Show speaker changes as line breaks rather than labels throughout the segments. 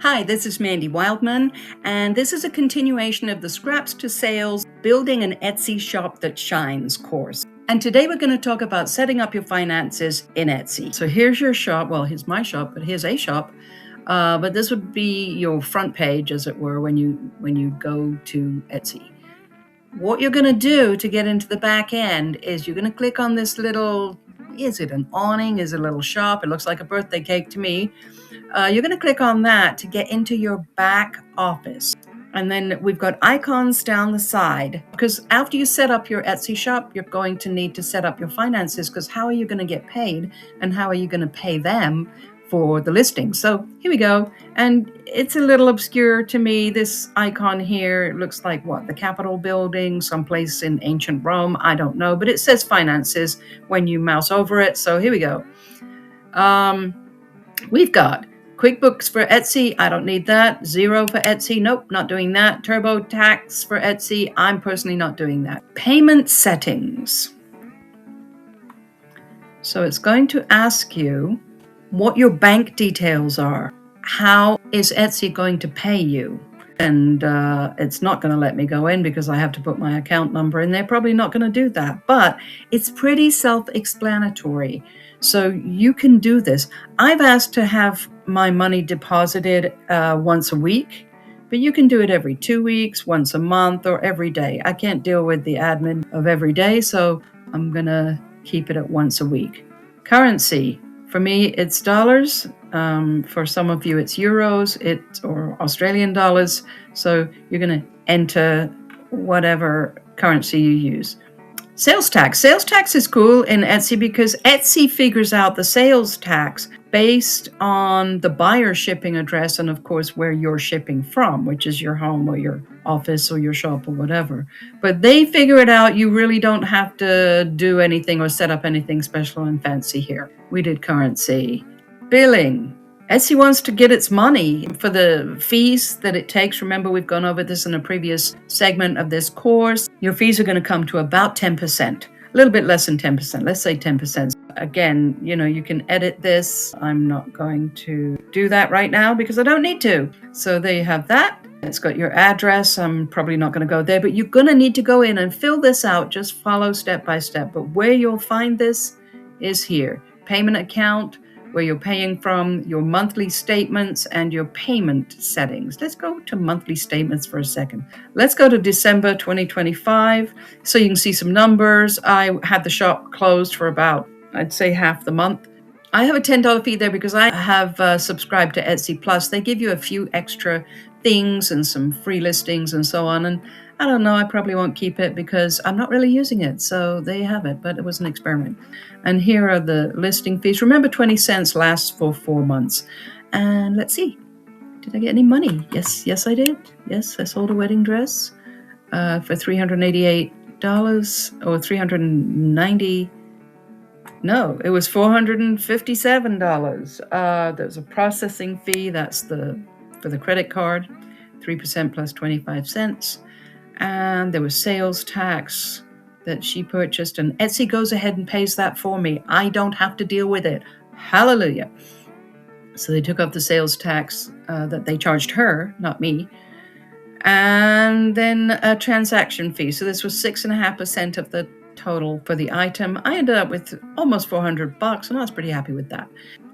Hi, this is Mandy Wildman, and this is a continuation of the Scraps to Sales Building an Etsy Shop That Shines course. And today we're going to talk about setting up your finances in Etsy. So here's your shop. Well, here's my shop, but here's a shop. But this would be your front page, as it were, when you go to Etsy. What you're going to do to get into the back end is you're going to click on this little, is it an awning? Is it a little shop? It looks like a birthday cake to me. You're going to click on that to get into your back office. And then we've got icons down the side, because after you set up your Etsy shop, you're going to need to set up your finances, because how are you going to get paid and how are you going to pay them for the listing? So here we go. And it's a little obscure to me. This icon here, it looks like what? The Capitol building, someplace in ancient Rome. I don't know, but it says finances when you mouse over it. So here we go. We've got QuickBooks for Etsy. I don't need that. Xero for Etsy. Nope, not doing that. TurboTax for Etsy. I'm personally not doing that. Payment settings. So it's going to ask you what your bank details are. How is Etsy going to pay you? And it's not going to let me go in because I have to put my account number in. They're probably not going to do that, but it's pretty self-explanatory. So you can do this. I've asked to have my money deposited once a week, but you can do it every 2 weeks, once a month, or every day. I can't deal with the admin of every day, so I'm going to keep it at once a week. Currency. For me, it's dollars. For some of you, it's euros, or Australian dollars. So you're going to enter whatever currency you use. Sales tax. Sales tax is cool in Etsy because Etsy figures out the sales tax based on the buyer shipping address and, of course, where you're shipping from, which is your home or your office or your shop or whatever. But they figure it out. You really don't have to do anything or set up anything special and fancy here. We did currency. Billing. Etsy wants to get its money for the fees that it takes. Remember, we've gone over this in a previous segment of this course. Your fees are going to come to about 10%, a little bit less than 10%. Let's say 10%. Again, you can edit this. I'm not going to do that right now because I don't need to. So there you have that. It's got your address. I'm probably not going to go there, but you're going to need to go in and fill this out. Just follow step by step. But where you'll find this is here. Payment account, where you're paying from, your monthly statements, and your payment settings. Let's go to monthly statements for a second. Let's go to December 2025 so you can see some numbers. I had the shop closed for about, I'd say, half the month. I have a $10 fee there because I have subscribed to Etsy Plus. They give you a few extra things and some free listings and so on. And I don't know, I probably won't keep it because I'm not really using it. So there you have it, but it was an experiment. And here are the listing fees. Remember, 20 cents lasts for 4 months. And let's see, did I get any money? Yes, I did. Yes, I sold a wedding dress for $388 or $390. No, it was $457. There's a processing fee. That's for the credit card, 3% plus 25 cents. And there was sales tax that she purchased, and Etsy goes ahead and pays that for me. I don't have to deal with it. Hallelujah. So they took off the sales tax that they charged her, not me. And then a transaction fee. So this was 6.5% of the total for the item. I ended up with almost $400, and I was pretty happy with that.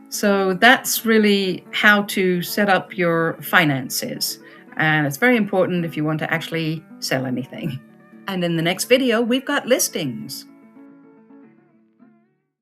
So that's really how to set up your finances. And it's very important if you want to actually sell anything. And in the next video, we've got listings.